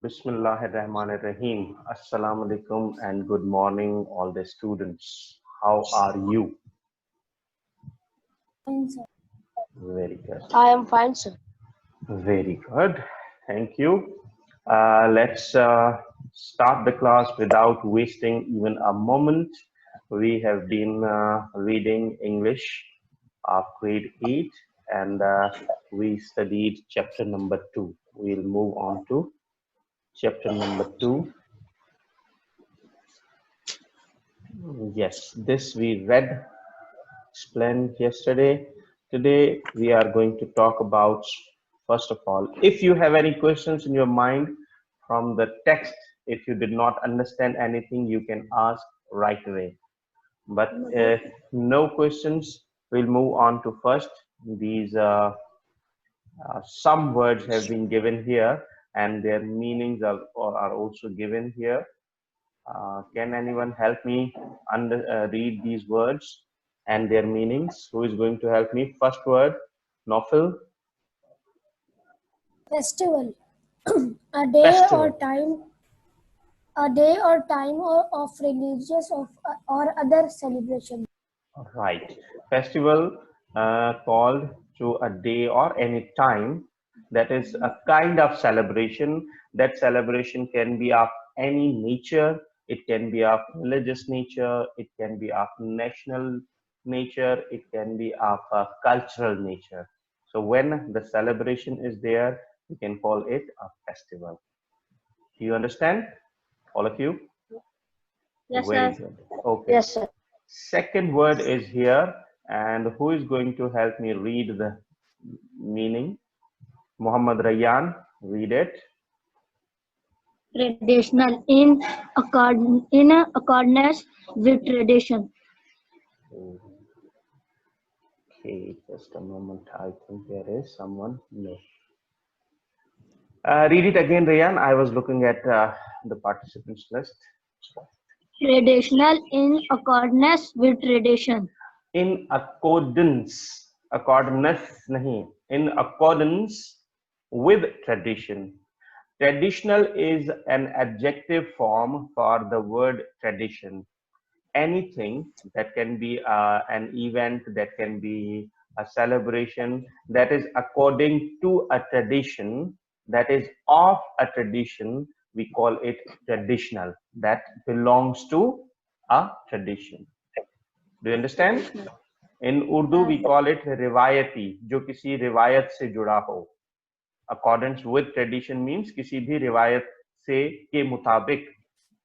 Bismillahirrahmanirrahim. Assalamu alaikum and good morning, all the students. How are you? Fine, sir. Very good. I am fine, sir. Very good. Thank you. Let's start the class without wasting even a moment. We have been reading English of grade 8 and we studied chapter number 2. We'll move on to chapter number 2. Yes, this we read, explained yesterday. Today we are going to talk about, first of all, if you have any questions in your mind from the text, if you did not understand anything, you can ask right away. But if no questions, we'll move on to first. These some words have been given here and their meanings are also given here. Can anyone help me read these words and their meanings? Who is going to help me? First word, Nofil. Festival. A day Festival. or time of religious or other celebration. Right. Festival called to a day or any time that is a kind of celebration. That celebration can be of any nature. It can be of religious nature. It can be of national nature. It can be of a cultural nature. So when the celebration is there, we can call it a festival. Do you understand, all of you? Yes, Very sir. good. Okay. Yes, sir. Second word is here, and who is going to help me read the meaning? Muhammad Rayyan, read it. Traditional in accordance with tradition. Okay, just a moment. I think there is someone. No. Read it again, Rayyan. I was looking at the participants list. Traditional in accordance with tradition. In accordance, nahi, in accordance with tradition. Traditional is an adjective form for the word tradition. Anything that can be an event, that can be a celebration, that is according to a tradition, that is of a tradition, we call it traditional. That belongs to a tradition. Do you understand? In Urdu, we call it riwayati, जो किसी रिवायत से जुड़ा हो. Accordance with tradition means किसी भी रिवायत से के मुताबिक,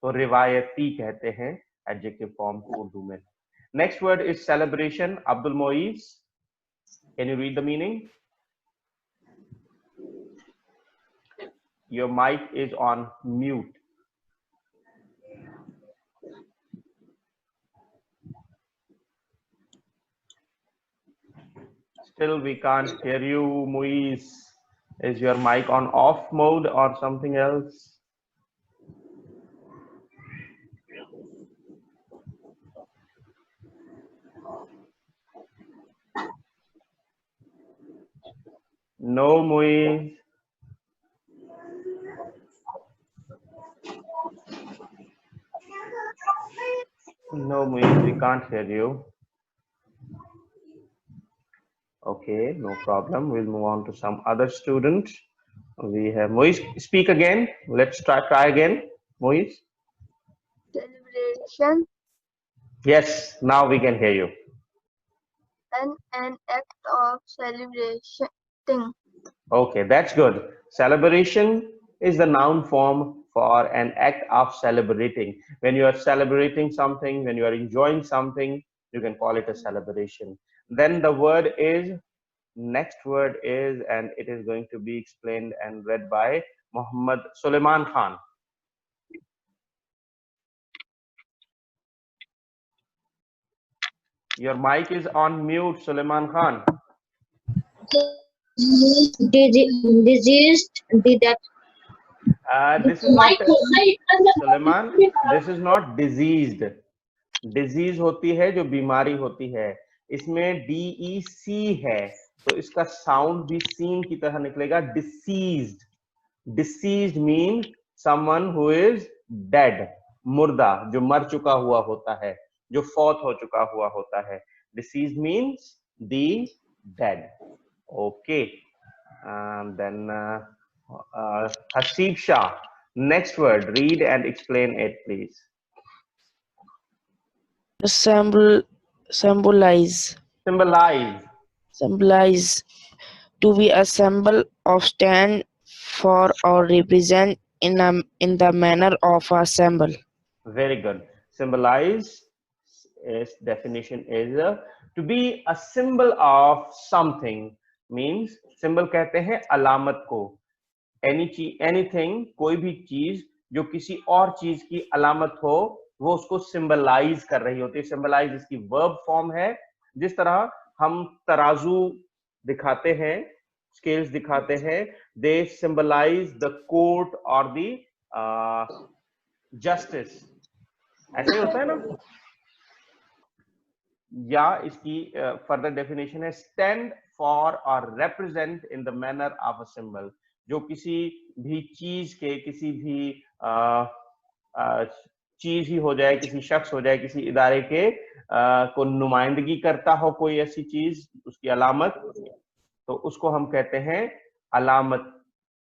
तो रिवायती कहते हैं adjective form को उर्दू में. Next word is celebration. Abdul Moiz, can you read the meaning? Your mic is on mute. Still we can't hear you, Moiz. Is your mic on off mode or something else? No, Moiz. No, Moiz, we can't hear you. Okay, no problem. We'll move on to some other student. We have Moiz. Speak again. Let's try again. Moiz. Celebration Yes, now we can hear you. and an act of celebrating. Okay, that's good. Celebration is the noun form for an act of celebrating. When you are celebrating something, when you are enjoying something, you can call it a celebration. Then the word is, next word is, and it is going to be explained and read by Muhammad Suleiman Khan. Your mic is on mute, Suleiman Khan. Diseased, This is not Suleiman. This is not diseased. Disease होती है जो बीमारी होती है. इसमें DEC है, तो इसका साउंड भी सीन की तरह निकलेगा. Deceased. Deceased means someone who is dead, मुर्दा, जो मर चुका हुआ होता है, जो फौत हो चुका हुआ होता है. Deceased means the dead. Okay. Then Hasib Shah, next word, read and explain it, please. Symbolize. Symbolize. To be a symbol of stand for or represent in the manner of a symbol. Very good. Symbolize is definition is to be a symbol of something, means symbol कहते हैं अलामत को. Anything, कोई भी चीज जो किसी और चीज की अलामत हो, वो उसको सिंबलाइज कर रही होती है. सिंबलाइज इसकी वर्ब फॉर्म है. जिस तरह हम तराजू दिखाते हैं, स्केल्स दिखाते हैं, दे सिंबलाइज द कोर्ट और द जस्टिस. ऐसे ही होता है ना. या इसकी फर्दर डेफिनेशन है स्टैंड फॉर और represent in the manner of a symbol. जो किसी भी चीज के, किसी भी चीज ही हो जाए, किसी शख्स हो जाए, किसी इदारे के को नुमाइंदगी करता हो कोई ऐसी चीज, उसकी अलामत, तो उसको हम कहते हैं अलामत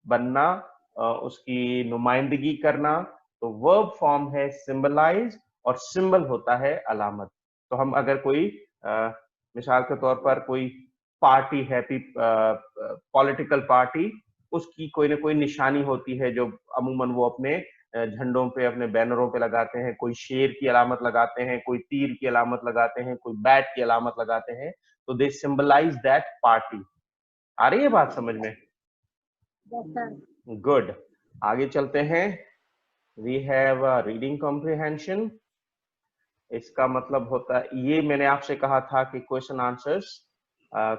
बनना, उसकी नुमाइंदगी करना. तो वर्ब फॉर्म है सिंबलाइज और सिंबल होता है अलामत. तो हम अगर कोई मिसाल के तौर पर कोई पार्टी है, पॉलिटिकल पार्टी, उसकी कोई ना कोई निशानी होती है जो अमूमन वो अपने झंडों पे, अपने बैनरों पे लगाते हैं. कोई शेर की अलामत लगाते हैं, कोई तीर की अलामत लगाते हैं, कोई बैट की अलामत लगाते हैं. तो दे सिंबलाइज दैट पार्टी. आ रही है बात समझ में? गुड. आगे चलते हैं. We have reading comprehension. इसका मतलब होता है, ये मैंने आपसे कहा था कि क्वेश्चन आंसर्स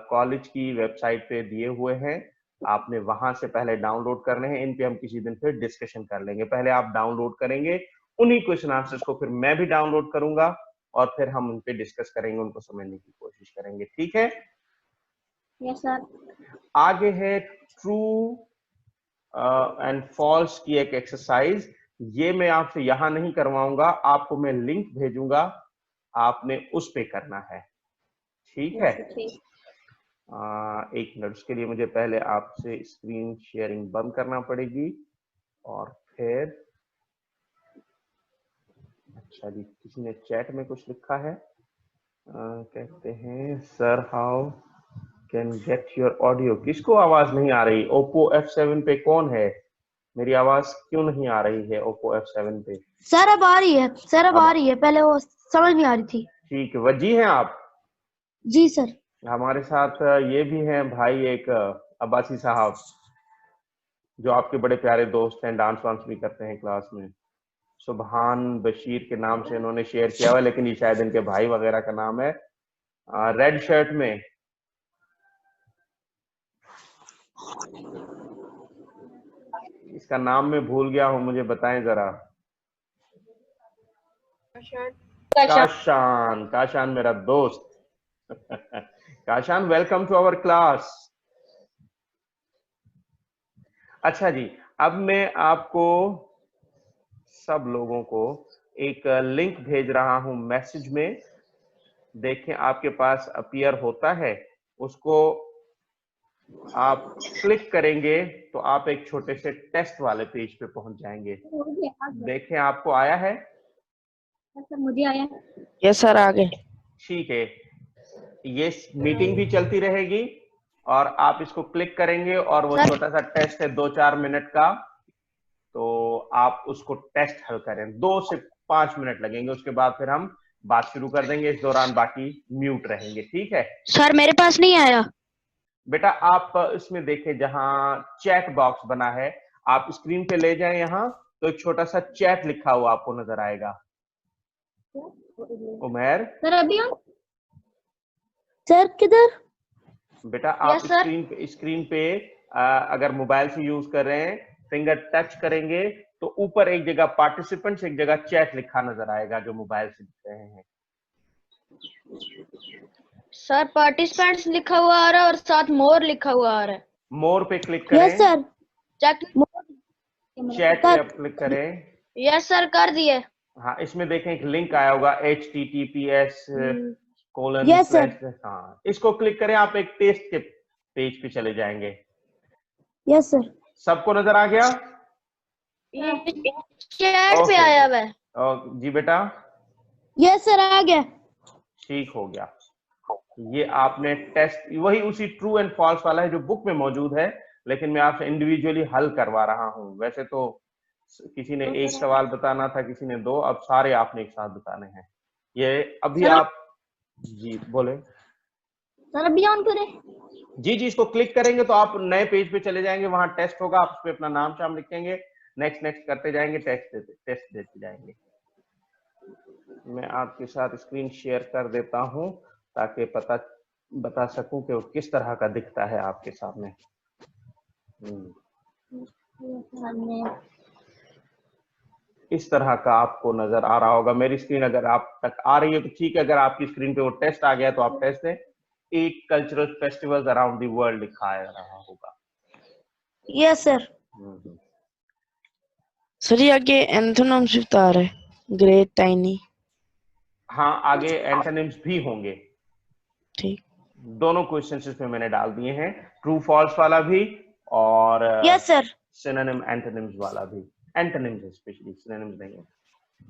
कॉलेज की वेबसाइट पे दिए हुए हैं, आपने वहां से पहले डाउनलोड करने हैं. इन पे हम किसी दिन फिर डिस्कशन कर लेंगे. पहले आप डाउनलोड करेंगे, उन्हीं क्वेश्चन आंसर्स को फिर मैं भी डाउनलोड करूंगा और फिर हम उन पे डिस्कस करेंगे, उनको समझने की कोशिश करेंगे. ठीक है? Yes sir. आगे है ट्रू एंड फॉल्स की एक एक्सरसाइज. ये मैं आपसे यहां नहीं करवाऊंगा, आपको मैं लिंक भेजूंगा, आपने उस पे करना है. ठीक है? एक मिनट, उसके लिए मुझे पहले आपसे स्क्रीन शेयरिंग बंद करना पड़ेगी और फिर, अच्छा जी, किसी ने चैट में कुछ लिखा है. कहते हैं sir how can get your audio. किसको आवाज नहीं आ रही? ओप्पो F7 पे कौन है? मेरी आवाज क्यों नहीं आ रही है ओप्पो F7 पे? सर अब आ रही है. सर अब आ रही है, पहले वो समझ नहीं आ रही थी. ठीक है. वजी हैं आप? जी सर. हमारे साथ ये भी हैं भाई, एक अब्बासी साहब, जो आपके बड़े प्यारे दोस्त हैं, डांस वांस भी करते हैं क्लास में. सुबहान बशीर के नाम से इन्होंने शेयर किया हुआ, लेकिन ये शायद इनके भाई वगैरह का नाम है. रेड शर्ट में, इसका नाम मैं भूल गया हूं, मुझे बताएं जरा. काशान. काशान मेरा दोस्त. Kashan, welcome to our class. अच्छा जी, अब मैं आपको सब लोगों को एक लिंक भेज रहा हूं मैसेज में. देखें आपके पास अपीयर होता है, उसको आप क्लिक करेंगे तो आप एक छोटे से टेस्ट वाले पेज पे पहुंच जाएंगे. देखें आपको आया है? सर मुझे आया. यस सर, आ गए. ठीक है. ये मीटिंग भी चलती रहेगी और आप इसको क्लिक करेंगे और वो छोटा सा टेस्ट है 2-4 मिनट का, तो आप उसको टेस्ट हल करें. 2 से 5 मिनट लगेंगे, उसके बाद फिर हम बात शुरू कर देंगे. इस दौरान बाकी म्यूट रहेंगे. ठीक है? सर मेरे पास नहीं आया. बेटा आप इसमें देखें, जहां चैट बॉक्स बना है, आप स्क्रीन पे ले जाएं, यहां तो एक छोटा सा चैट लिखा हुआ आपको नजर आएगा. उमर सर अभी सर किधर? बेटा आप स्क्रीन पे अगर मोबाइल से यूज कर रहे हैं, फिंगर टच करेंगे तो ऊपर एक जगह पार्टिसिपेंट्स, एक जगह चैट लिखा नजर आएगा, जो मोबाइल से दिख रहे हैं. सर पार्टिसिपेंट्स लिखा हुआ आ रहा है और साथ मोर लिखा हुआ आ रहा है. मोर पे क्लिक करें. Yes sir. चेक चैट पे आप क्लिक करें। यस सर कर दिए। हाँ, इसमें देखें एक लिंक आया होगा https:// Yes, sir. हाँ, इसको क्लिक करें, आप एक टेस्ट के पेज पे चले जाएंगे। Yes, sir. सबको नजर आ गया? ये चैट पे ओके आया हुआ है। जी बेटा, Yes, sir. आ गया। ठीक हो गया। ये आपने टेस्ट, वही उसी ट्रू एंड फॉल्स वाला है जो बुक में मौजूद है, लेकिन मैं आपसे इंडिविजुअली हल करवा रहा हूँ। वैसे तो किसी ने एक सवाल बताना था, किसी ने 2, अब सारे आपने एक साथ बताने हैं। ये अभी सर, आप जी बोले। सर अभी ऑन करें। जी जी, इसको क्लिक करेंगे तो आप नए पेज पे चले जाएंगे, वहां टेस्ट होगा, आप उस पे अपना नाम शाम लिखेंगे, नेक्स्ट नेक्स्ट करते जाएंगे, टेस्ट देते जाएंगे। मैं आपके साथ स्क्रीन शेयर कर देता हूं ताकि बता सकूं कि वो किस तरह का दिखता है आपके सामने। इस तरह का आपको नजर आ रहा होगा। मेरी स्क्रीन अगर आप तक आ रही है तो ठीक है, अगर आपकी स्क्रीन पे वो टेस्ट आ गया तो आप टेस्ट दें। 8 cultural festivals around the world लिखा आ रहा होगा। Yes sir. सर ये आगे एंथोनिम्स बता रहे, ग्रेट, टाइनी। हाँ, आगे एंटोनिम्स भी होंगे। ठीक, दोनों क्वेश्चंस में मैंने डाल दिए हैं, ट्रू फॉल्स वाला भी और यस सर। सिनोनिम एंटोनिम्स वाला भी। एंटोनिम्स स्पेशली, सिनोनिम्स नहीं है।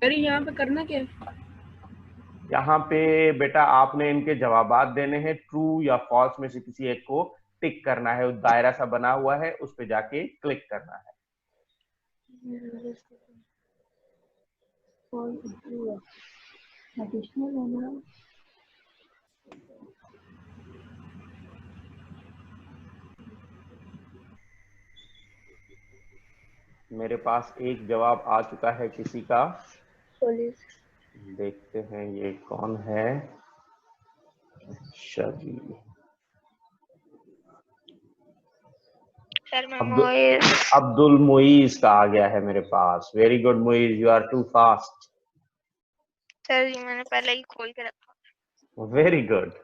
अरे यहाँ पे करना क्या? यहाँ पे बेटा आपने इनके जवाबात देने हैं, ट्रू या फॉल्स में से किसी एक को टिक करना है। दायरा सा बना हुआ है, उस पे जाके क्लिक करना है। मेरे पास एक जवाब आ चुका है किसी का, देखते हैं ये कौन है। अच्छा जी, अब्दुल मुईज का आ गया है मेरे पास। Very good Muiz, you are too fast. Sir ji मैंने पहले ही खोल के रखा। Very good.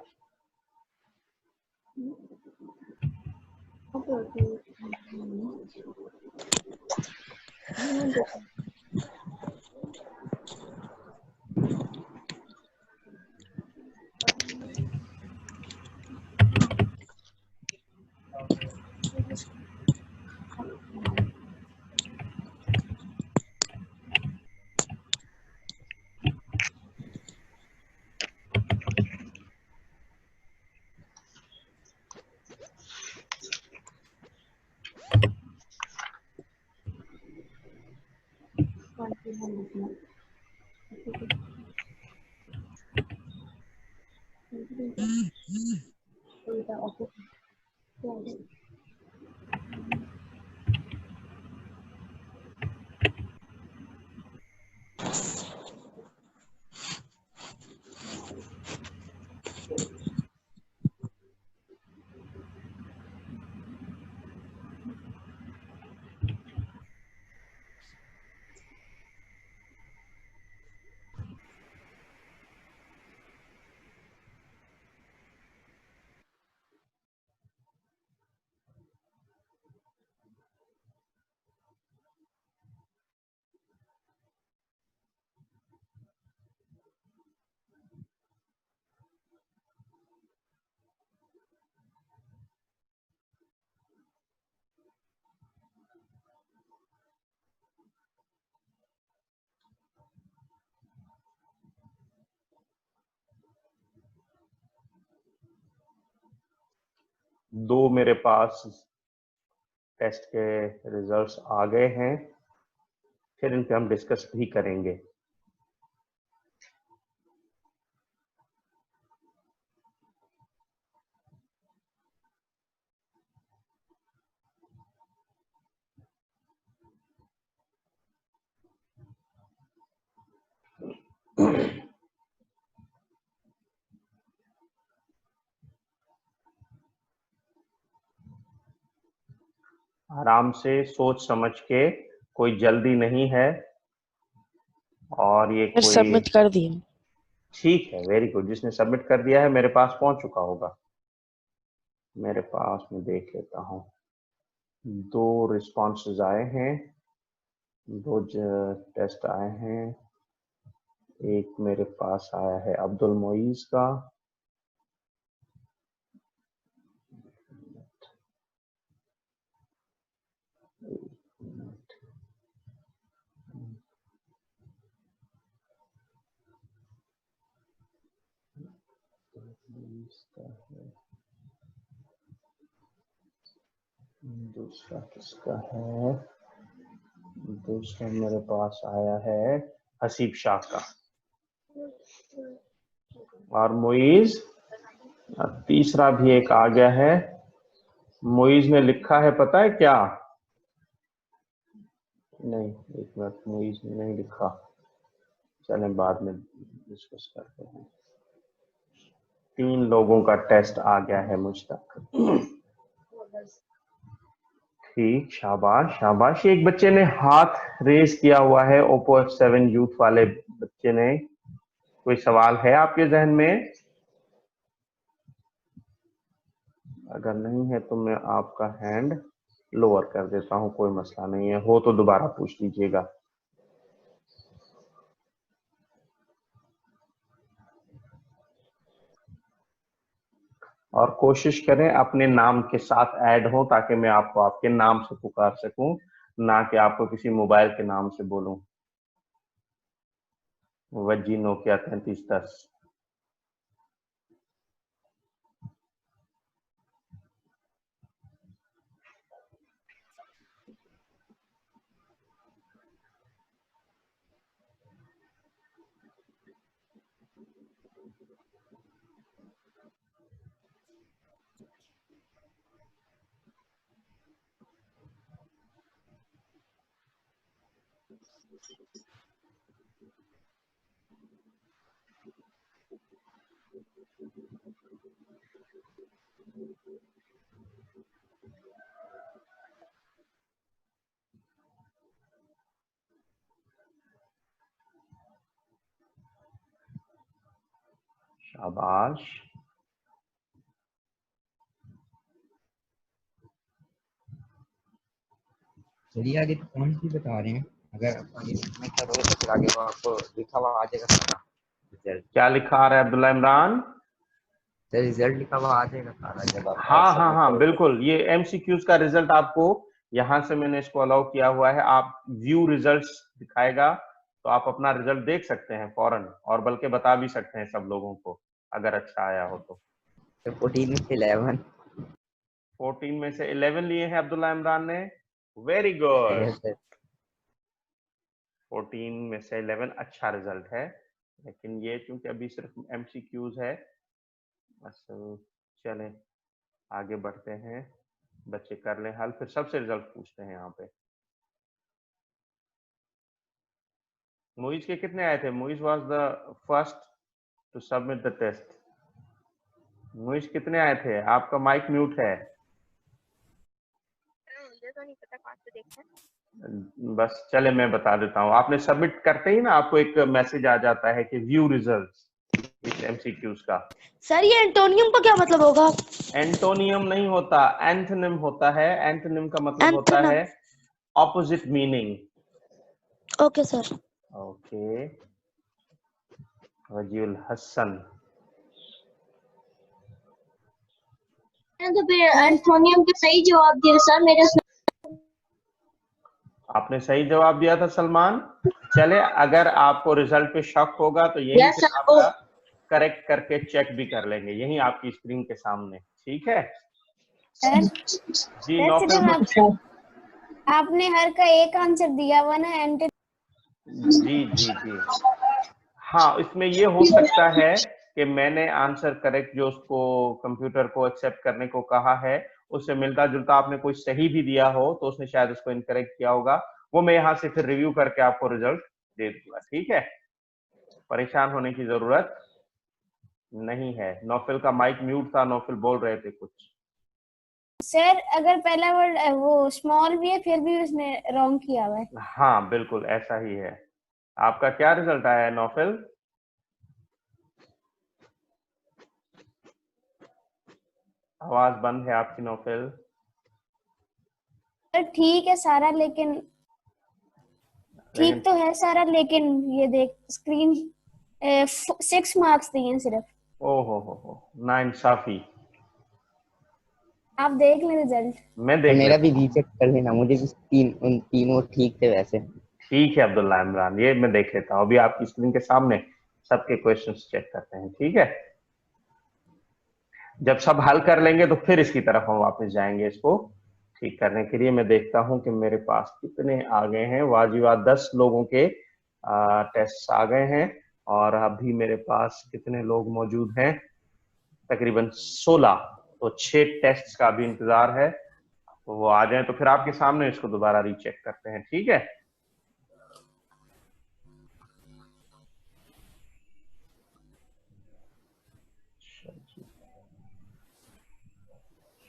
दो मेरे पास टेस्ट के रिजल्ट्स आ गए हैं, फिर इन पे हम डिस्कस भी करेंगे। आराम से सोच समझ के, कोई जल्दी नहीं है। और ये फिर कोई सबमिट कर दिया। ठीक है, वेरी गुड। जिसने सबमिट कर दिया है मेरे पास पहुंच चुका होगा। मेरे पास मैं देख लेता हूं, 2 रिस्पॉन्सेज आए हैं। दो टेस्ट आए हैं, एक मेरे पास आया है अब्दुल मोईज का, दूसरा किसका है, दूसरा मेरे पास आया है हसीब शाह का, और मुइज, तीसरा भी एक आ गया है। मुइज ने लिखा है पता है क्या, नहीं एक मिनट, मुइज ने नहीं लिखा, चलें बाद में डिस्कस करते हैं। 3 लोगों का टेस्ट आ गया है मुझ तक। ठीक, शाबाश शाबाश। एक बच्चे ने हाथ रेज किया हुआ है, ओप्पो F7 यूथ वाले बच्चे ने। कोई सवाल है आपके जहन में? अगर नहीं है तो मैं आपका हैंड लोअर कर देता हूं, कोई मसला नहीं है, हो तो दोबारा पूछ लीजिएगा। और कोशिश करें अपने नाम के साथ ऐड हो, ताकि मैं आपको आपके नाम से पुकार सकूं, ना कि आपको किसी मोबाइल के नाम से बोलूं। वजी नोकिया 3310। शाबाश। चलिए आगे तो कौन सी बता रहे हैं, अगर आगे में करोगे तो फिर आगे तो आपको लिखा हुआ आ जाएगा सारा रिजल्ट। क्या लिखा आ रहा है अब्दुल्ला इमरान? सर रिजल्ट लिखा हुआ आ जाएगा सारा जब आप हाँ हाँ सबमिट हाँ करोगे। बिल्कुल, ये एमसीक्यूज का रिजल्ट आपको यहाँ से मैंने इसको अलाउ किया हुआ है, आप व्यू रिजल्ट्स दिखाएगा, तो आप अपना रिजल्ट देख सकते हैं फौरन, और बल्कि बता भी सकते हैं सब लोगों को अगर अच्छा आया हो तो। 14 में से 11। 14 में से 11 लिए हैं अब्दुल्ला इमरान ने, वेरी गुड। Yes sir. 14 में से 11 अच्छा रिजल्ट है, लेकिन ये चूंकि अभी सिर्फ एमसीक्यूज है, बस चलें आगे बढ़ते हैं, बच्चे कर लें हल, फिर सबसे रिजल्ट पूछते हैं यहाँ पे। मुइज के कितने आए थे? Muiz was the first to submit the test. Muiz कितने आए थे? आपका माइक म्यूट है। मुझे तो नहीं पता कहाँ से देखना है। बस चले मैं बता देता हूँ, आपने सबमिट करते ही ना आपको एक मैसेज आ जाता है कि व्यू रिजल्ट्स इस एमसीक्यूज का। सर ये एंटोनियम का क्या मतलब होगा? एंटोनियम नहीं होता, एंथोनिम होता है। एंथोनिम का मतलब होता एंथोनम। है opposite meaning. Okay sir. Okay, Wajiul Hasan. तो फिर एंटोनियम का सही जवाब दिया सर मेरे। आपने सही जवाब दिया था सलमान। चले, अगर आपको रिजल्ट पे शक होगा तो यही यस फिर सर। आपका करेक्ट करके चेक भी कर लेंगे, यही आपकी स्क्रीन के सामने, ठीक है जी। नौफल आपने हर का एक आंसर दिया हुआ ना, एंटी। जी जी जी हाँ, इसमें ये हो सकता है कि मैंने आंसर करेक्ट जो उसको कंप्यूटर को एक्सेप्ट करने को कहा है, उससे मिलता जुलता आपने कोई सही भी दिया हो, तो उसने शायद उसको इनकरेक्ट किया होगा। वो मैं यहाँ से फिर रिव्यू करके आपको रिजल्ट दे दूंगा, ठीक है, परेशान होने की जरूरत नहीं है। नौफिल का माइक म्यूट था, नौफिल बोल रहे थे कुछ। सर अगर पहला वर्ड वो स्मॉल भी है फिर भी उसने रॉन्ग किया हुआ है। हाँ बिल्कुल ऐसा ही है। आपका क्या रिजल्ट आया है नौफिल? आवाज बंद है आपकी नौफिल। सर ठीक है सारा, लेकिन ठीक तो है सारा, लेकिन ये देख स्क्रीन 6 मार्क्स दिए हैं सिर्फ। हो नाइंसाफी। आप देख लें रिजल्ट। मैं देख मेरा लेता भी हूँ। रीचेक कर लेना, मुझे भी उन तीनों ठीक थे वैसे। ठीक है अब्दुल्ला इमरान, ये मैं देख लेता हूँ अभी आपकी स्क्रीन के सामने, सबके क्वेश्चंस चेक करते हैं। ठीक है, जब सब हल कर लेंगे तो फिर इसकी तरफ हम वापस जाएंगे इसको ठीक करने के लिए। मैं देखता हूं कि मेरे पास कितने आ गए हैं। वाजिबात 10 लोगों के टेस्ट आ गए हैं और अभी मेरे पास कितने लोग मौजूद हैं, तकरीबन 16। तो 6 टेस्ट का भी इंतजार है, तो वो आ जाए तो फिर आपके सामने इसको दोबारा रीचेक करते हैं। ठीक है,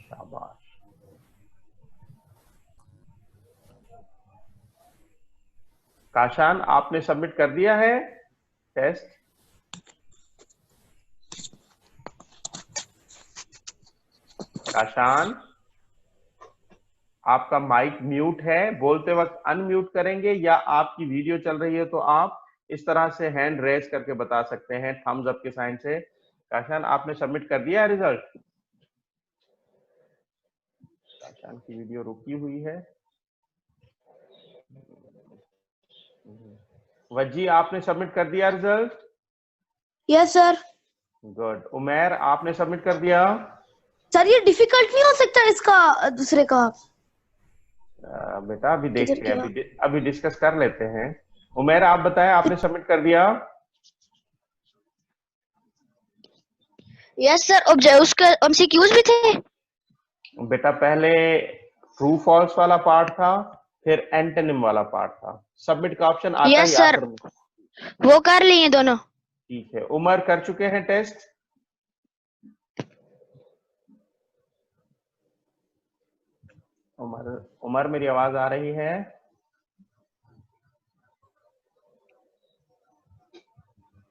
शाबाश। काशान आपने सबमिट कर दिया है टेस्ट? काशान आपका माइक म्यूट है, बोलते वक्त अनम्यूट करेंगे, या आपकी वीडियो चल रही है तो आप इस तरह से हैंड रेज करके बता सकते हैं थम्स अप के साइन से। काशान आपने सबमिट कर दिया है रिजल्ट? काशान की वीडियो रुकी हुई है। वजी आपने सबमिट कर दिया result? Yes sir. Good. Umair आपने सबमिट कर दिया? सर ये डिफिकल्ट नहीं हो सकता इसका दूसरे का? बेटा अभी किधर देखते हैं, गया? अभी डिस्कस कर लेते हैं। उमैर आप बताएं, आपने सबमिट कर दिया? Yes sir. उसके एमसीक्यूज भी थे? बेटा पहले ट्रू फॉल्स वाला पार्ट था, फिर एंटोनिम वाला पार्ट था। सबमिट का ऑप्शन आता यस ही सर, आखिर में। वो कर लिए दोनों। ठीक है, उमर कर चुके हैं टेस्ट? उमर मेरी आवाज आ रही है?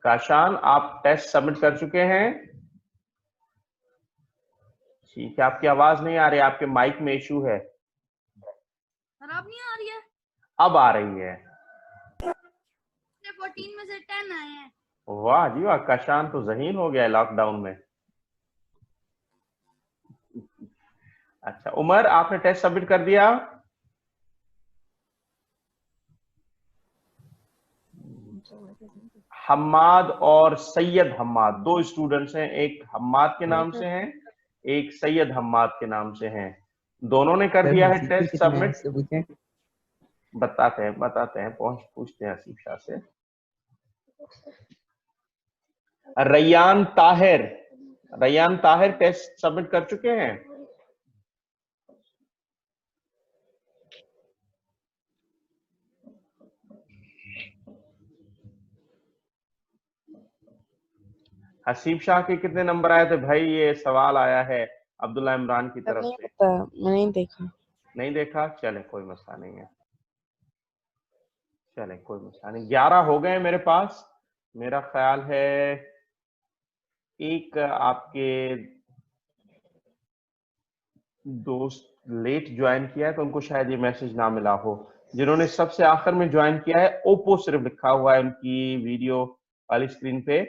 काशान आप टेस्ट सबमिट कर चुके हैं? ठीक है, आपकी आवाज नहीं आ रही, आपके माइक में इशू है। सर अब नहीं आ रही है? अब आ रही है। 14 में से 10 आए हैं। वाह जी वाह, काशान तो ज़हीन हो गया है लॉकडाउन में। अच्छा उमर आपने टेस्ट सबमिट कर दिया? हम्माद और सैयद हम्माद दो स्टूडेंट्स हैं, एक हम्माद के नाम से हैं, एक सैयद हम्माद के नाम से हैं। दोनों ने कर दिया है टेस्ट सबमिट? बताते हैं पूछते हैं आसिफ शाह से। रैयान ताहिर टेस्ट सबमिट कर चुके हैं? हसीब शाह के कितने नंबर आए थे भाई? ये सवाल आया है अब्दुल्ला इमरान की तरफ नहीं से। पता, मैं नहीं देखा। नहीं देखा? चले कोई मसला नहीं है, चले कोई मसला नहीं। 11 हो गए मेरे पास। मेरा ख्याल है एक आपके दोस्त लेट ज्वाइन किया है तो उनको शायद ये मैसेज ना मिला हो। जिन्होंने सबसे आखिर में ज्वाइन किया है, ओप्पो सिर्फ लिखा हुआ है उनकी वीडियो वाली स्क्रीन पे।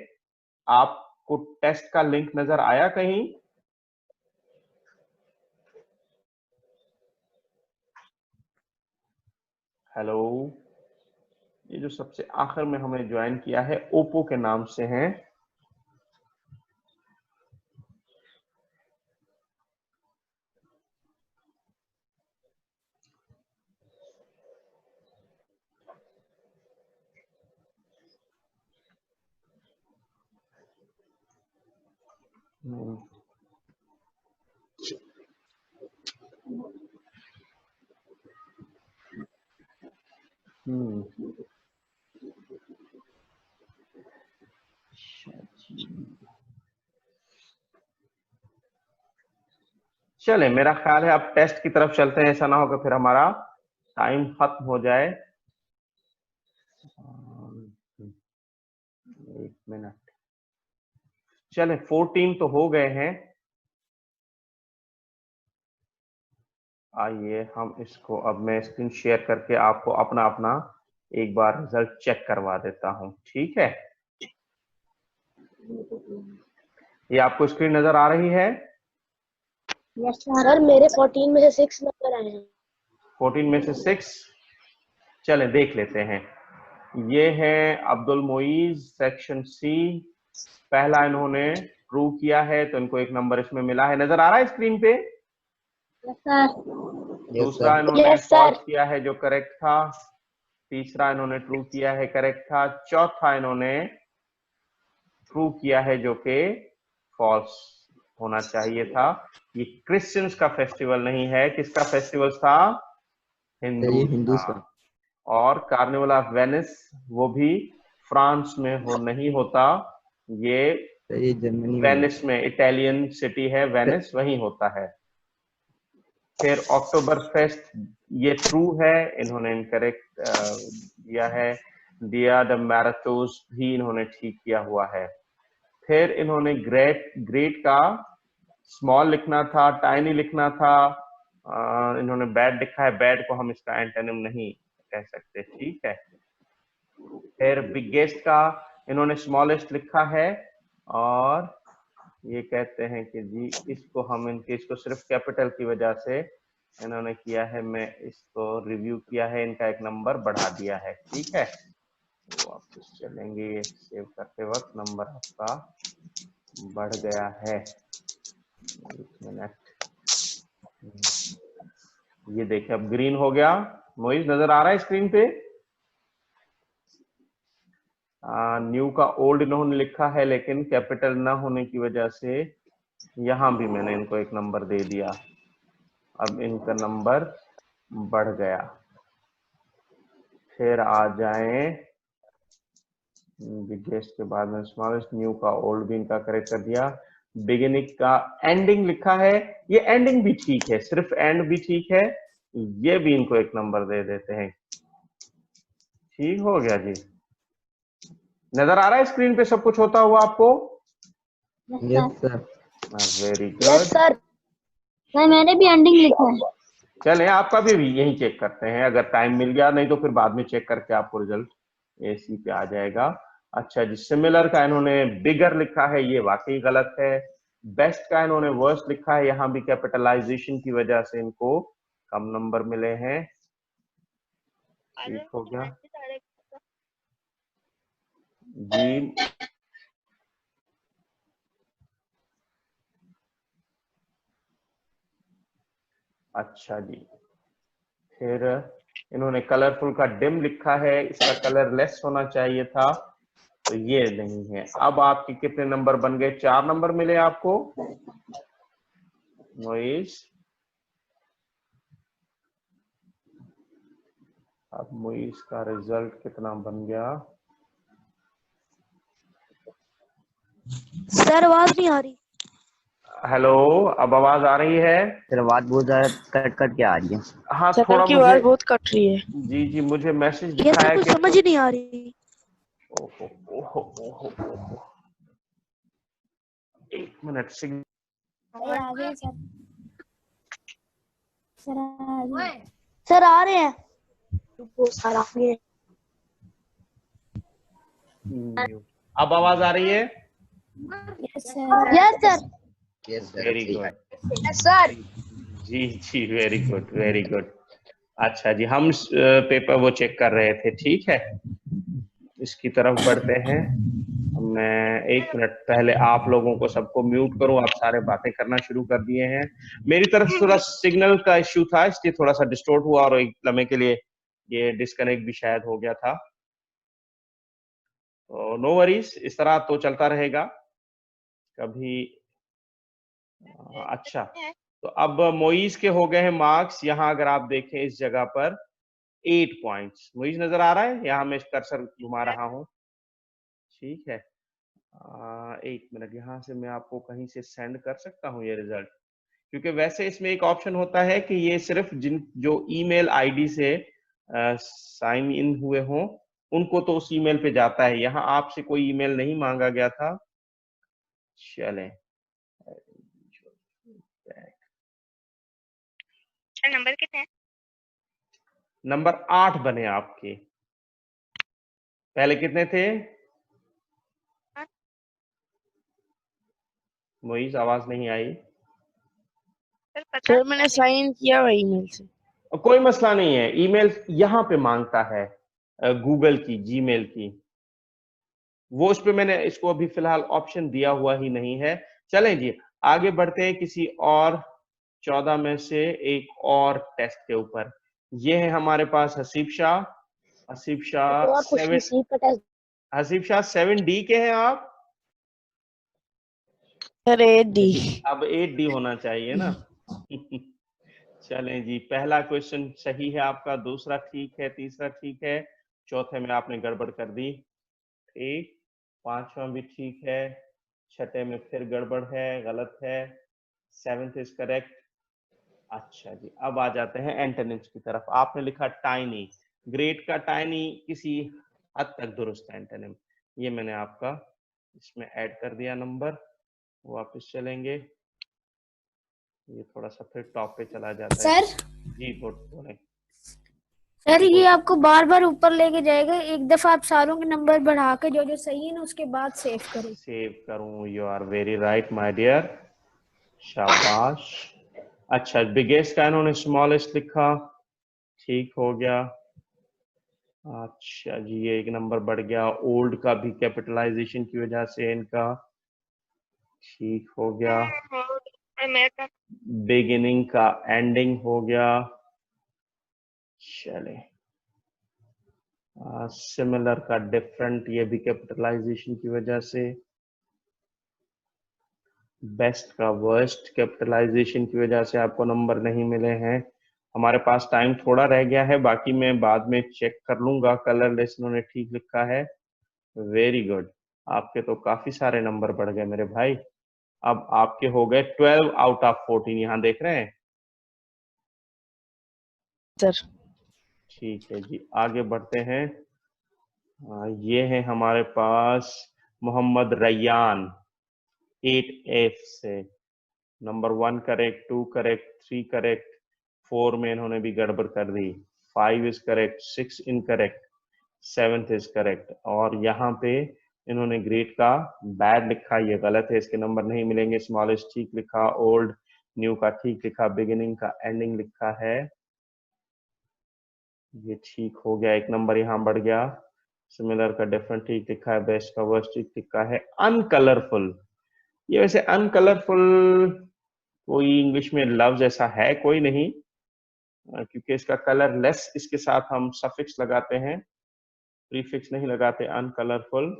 आपको टेस्ट का लिंक नजर आया कहीं? हेलो, ये जो सबसे आखिर में हमने ज्वाइन किया है ओप्पो के नाम से हैं। चले मेरा ख्याल है अब टेस्ट की तरफ चलते हैं, ऐसा ना होगा फिर हमारा टाइम खत्म हो जाए। एक मिनट, चले 14 तो हो गए हैं। आइए हम इसको, अब मैं स्क्रीन शेयर करके आपको अपना एक बार रिजल्ट चेक करवा देता हूं, ठीक है। ये आपको स्क्रीन नजर आ रही है? सर मेरे 14 में से 6 नंबर आए हैं। 14 में से 6, चले देख लेते हैं। ये है अब्दुल मोईज, सेक्शन सी। पहला इन्होंने ट्रू किया है तो इनको एक नंबर इसमें मिला है, नजर आ रहा है स्क्रीन पे। दूसरा इन्होंने फॉल्स किया है जो करेक्ट था। तीसरा इन्होंने ट्रू किया है, करेक्ट था। चौथा इन्होंने ट्रू किया है जो कि फॉल्स होना चाहिए था। ये क्रिश्चियंस का फेस्टिवल नहीं है, किसका फेस्टिवल था? हिंदू था। और कार्निवल ऑफ वेनिस वो भी फ्रांस में नहीं होता, ये जर्मनी वेनिस में, इटालियन सिटी है वेनिस, वहीं होता है। फिर अक्टूबर फेस्ट, ये ट्रू है, इन्होंने इनकरेक्ट दिया है। दिया द मैराथोस भी इन्होंने ठीक किया हुआ है। फिर इन्होंने ग्रेट का स्मॉल लिखना था, टाइनी लिखना था, इन्होंने बैड लिखा है। बैड को हम इसका एंटोनिम नहीं कह सकते, ठीक है। फिर बिगेस्ट का इन्होंने स्मॉलेस्ट लिखा है, और ये कहते हैं कि जी इसको हम इसको सिर्फ कैपिटल की वजह से इन्होंने किया है, मैं इसको रिव्यू किया है, इनका एक नंबर बढ़ा दिया है, ठीक है। तो वापस चलेंगे, ये सेव करते वक्त नंबर आपका बढ़ गया है। एक मिनट, ये देखिए अब ग्रीन हो गया। मोइज नजर आ रहा है स्क्रीन पे? न्यू का ओल्ड इन्होंने लिखा है, लेकिन कैपिटल ना होने की वजह से यहां भी मैंने इनको एक नंबर दे दिया। अब इनका नंबर बढ़ गया। फिर आ जाए बिगेस्ट के बाद में स्मॉलेस्ट, न्यू का ओल्ड भी इनका करेक्ट कर दिया। बिगिनिंग का एंडिंग लिखा है, ये एंडिंग भी ठीक है, सिर्फ एंड भी ठीक है, ये भी इनको एक नंबर दे देते हैं। ठीक हो गया जी। नजर आ रहा है स्क्रीन पे सब कुछ होता हुआ आपको? Yes sir. Very good. Yes sir. मैंने भी एंडिंग लिखा है। चले आपका भी यही चेक करते हैं, अगर टाइम मिल गया, नहीं तो फिर बाद में चेक करके आपको रिजल्ट एसी पे आ जाएगा। अच्छा जी, सिमिलर का इन्होंने बिगर लिखा है, ये वाकई गलत है। बेस्ट का इन्होंने वर्स्ट लिखा है, यहाँ भी कैपिटलाइजेशन की वजह से इनको कम नंबर मिले हैं। ठीक हो गया जी। अच्छा जी, फिर इन्होंने कलरफुल का डिम लिखा है, इसका कलर लेस होना चाहिए था, तो ये नहीं है। अब आपके कितने नंबर बन गए? 4 नंबर मिले आपको मोइज। अब मोइज का रिजल्ट कितना बन गया? सर आवाज नहीं आ रही। हेलो, अब आवाज आ रही है? सर आवाज बहुत ज्यादा कट कट के आ रही है। हाँ, सर थोड़ा की मुझे, आवाज बहुत कट रही है। जी जी, मुझे मैसेज ये दिखा सर है कुछ कि समझ ही नहीं आ रही। ओहो ओहो ओहो ओहो, एक मिनट से। आ गए सर। सर आ गए। सर आ रहे हैं। सर आ गए। अब आवाज आ रही है? Yes sir. Yes sir. Yes sir. Very good sir. जी जी, वेरी गुड वेरी गुड। अच्छा जी, हम पेपर वो चेक कर रहे थे, ठीक है, इसकी तरफ बढ़ते हैं। मैं एक मिनट पहले आप लोगों को सबको म्यूट करूं, आप सारे बातें करना शुरू कर दिए हैं। मेरी तरफ से थोड़ा सिग्नल का इश्यू था, इसलिए थोड़ा सा डिस्टॉर्ट हुआ और एक लम्हे के लिए ये डिस्कनेक्ट भी शायद हो गया था। तो नो वरीज, इस तरह तो चलता रहेगा कभी। अच्छा, तो अब मोइज के हो गए हैं मार्क्स। यहाँ अगर आप देखें इस जगह पर 8 पॉइंट्स। मोइज नजर आ रहा है? यहाँ मैं कर्सर घुमा रहा हूँ, ठीक है। एक मिनट, यहाँ से मैं आपको कहीं से सेंड कर सकता हूँ ये रिजल्ट, क्योंकि वैसे इसमें एक ऑप्शन होता है कि ये सिर्फ जो ईमेल आईडी से साइन इन हुए हों उनको तो उस ईमेल पे जाता है। यहाँ आपसे कोई ईमेल नहीं मांगा गया था। चलें, नंबर कितने हैं? नंबर 8 बने आपके। पहले कितने थे? मोइज आवाज नहीं आई। सर पता सर मैंने साइन किया हुआ ईमेल से। कोई मसला नहीं है, ईमेल यहाँ पे मांगता है गूगल की, जीमेल की, वो उस पे मैंने इसको अभी फिलहाल ऑप्शन दिया हुआ ही नहीं है। चलें जी आगे बढ़ते हैं किसी और 14 में से एक और टेस्ट के ऊपर। ये है हमारे पास हसीब शाह। हसीब शाह 7D के हैं आप? Sir 8D। अब 8D होना चाहिए ना। चलें जी, पहला क्वेश्चन सही है आपका, दूसरा ठीक है, तीसरा ठीक है, चौथे में आपने गड़बड़ कर दी। ठीक, पांचवा भी ठीक है, छठे में फिर गड़बड़ है, गलत है, 7th इज करेक्ट। अच्छा जी, अब आ जाते हैं एंटोनिम्स की तरफ। आपने लिखा टाइनी, ग्रेट का टाइनी किसी हद तक दुरुस्त है एंटोनिम, ये मैंने आपका इसमें ऐड कर दिया नंबर। वापस चलेंगे, ये थोड़ा सा फिर टॉप पे चला जाता है। सर जी बोले। सर ये आपको बार बार ऊपर लेके जाएगा, एक दफा आप सारों के नंबर बढ़ा के जो जो सही है ना उसके बाद सेव करें। सेव करूं? You are very right my dear, शाबाश। अच्छा, बिगेस्ट का इन्होंने स्मॉलेस्ट लिखा, ठीक हो गया। अच्छा जी, ये एक नंबर बढ़ गया। ओल्ड का भी कैपिटलाइजेशन की वजह से इनका ठीक हो गया। मेरा बिगिनिंग का एंडिंग हो गया। चले, सिमिलर का डिफरेंट, ये भी कैपिटलाइजेशन की वजह से। बेस्ट का वर्स्ट कैपिटलाइजेशन की वजह से आपको नंबर नहीं मिले हैं। हमारे पास टाइम थोड़ा रह गया है, बाकी मैं बाद में चेक कर लूंगा। कलरलेस इन्होंने ठीक लिखा है, वेरी गुड। आपके तो काफी सारे नंबर बढ़ गए मेरे भाई। अब आपके हो गए 12 आउट ऑफ 14, यहाँ देख रहे हैं? सर ठीक है जी, आगे बढ़ते हैं। ये है हमारे पास मोहम्मद रैयान 8F से। नंबर 1 करेक्ट, 2 करेक्ट, 3 करेक्ट, 4 में इन्होंने भी गड़बड़ कर दी, 5 is correct, 6 incorrect, 7th is correct. और यहाँ पे इन्होंने ग्रेट का बैड लिखा, ये गलत है, इसके नंबर नहीं मिलेंगे। स्मॉलेस्ट ठीक लिखा, ओल्ड न्यू का ठीक लिखा, बिगिनिंग का एंडिंग लिखा है, ये ठीक हो गया, एक नंबर यहाँ बढ़ गया। सिमिलर का डिफरेंट ठीक लिखा है, बेस्ट का वर्स्ट ठीक लिखा है। अनकलरफुल, ये वैसे अनकलरफुल कोई इंग्लिश में लफ्ज ऐसा है कोई नहीं, क्योंकि इसका कलरलेस, इसके साथ हम सफिक्स लगाते हैं, प्रीफिक्स नहीं लगाते। अनकलरफुल,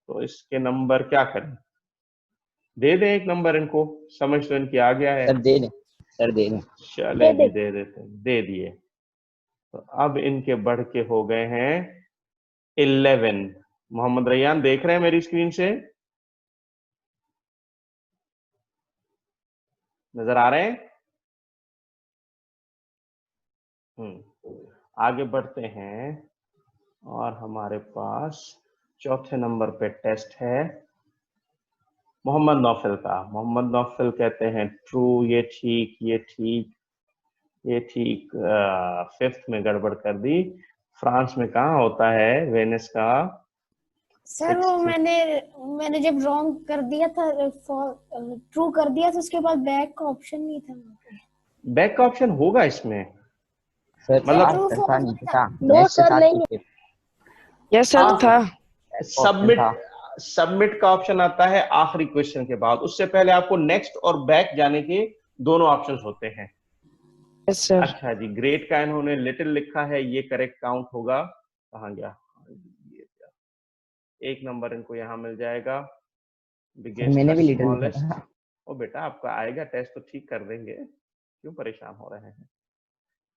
तो इसके नंबर क्या करें? दे दें एक नंबर इनको, समझ तो इनकी आ गया है। सर दे दें, सर दे दें। चले जी, दे देते, दे दिए। तो अब इनके बढ़ के हो गए हैं 11। मोहम्मद रैयान देख रहे हैं मेरी स्क्रीन से? नजर आ रहे हैं? आगे बढ़ते हैं, और हमारे पास चौथे नंबर पे टेस्ट है मोहम्मद नौफल का। मोहम्मद नौफल कहते हैं ट्रू, ये ठीक, ये ठीक, ये ठीक। 5th में गड़बड़ कर दी। फ्रांस में कहाँ होता है वेनिस का? सर वो मैंने जब रॉन्ग कर दिया था, ट्रू कर दिया था, उसके बाद बैक का ऑप्शन नहीं था वहाँ पे। बैक का ऑप्शन होगा इसमें, सर मतलब था नीचे था। नो सर नहीं। यस सर था। सबमिट का ऑप्शन आता है आखिरी क्वेश्चन के बाद, उससे पहले आपको नेक्स्ट और बैक जाने के दोनों ऑप्शंस होते हैं। Yes sir. अच्छा जी, ग्रेट का इन्होंने लिटिल लिखा है, ये करेक्ट काउंट होगा। कहाँ गया? एक नंबर इनको यहाँ मिल जाएगा। मैंने भी लिटिल लिखा था। ओ बेटा, आपका आएगा टेस्ट तो ठीक कर देंगे, क्यों परेशान हो रहे हैं।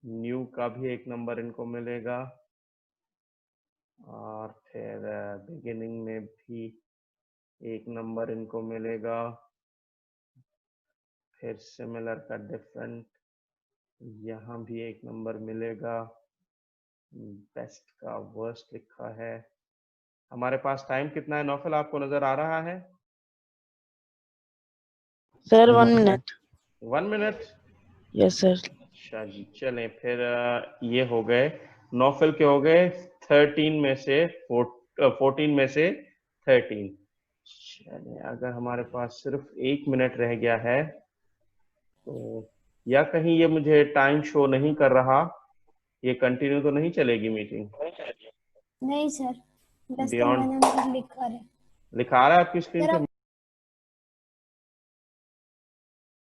न्यू का भी एक नंबर इनको मिलेगा, और फिर बिगिनिंग में भी एक नंबर इनको मिलेगा। फिर सिमिलर का डिफरेंट, यहाँ भी एक नंबर मिलेगा। बेस्ट का वर्स्ट लिखा है। हमारे पास टाइम कितना है नौफल, आपको नजर आ रहा है? Sir 1 minute. 1 minute? Yes sir. अच्छा जी, चलें फिर। ये हो गए नौफल के, हो गए 13 में से 14 में से 13। चलिए, अगर हमारे पास सिर्फ 1 मिनट रह गया है तो, या कहीं ये मुझे टाइम शो नहीं कर रहा, ये कंटिन्यू तो नहीं चलेगी मीटिंग? नहीं सर, बस तो Beyond- मैंने लिखा है। लिखा रहा है आपकी स्क्रीन सर पे?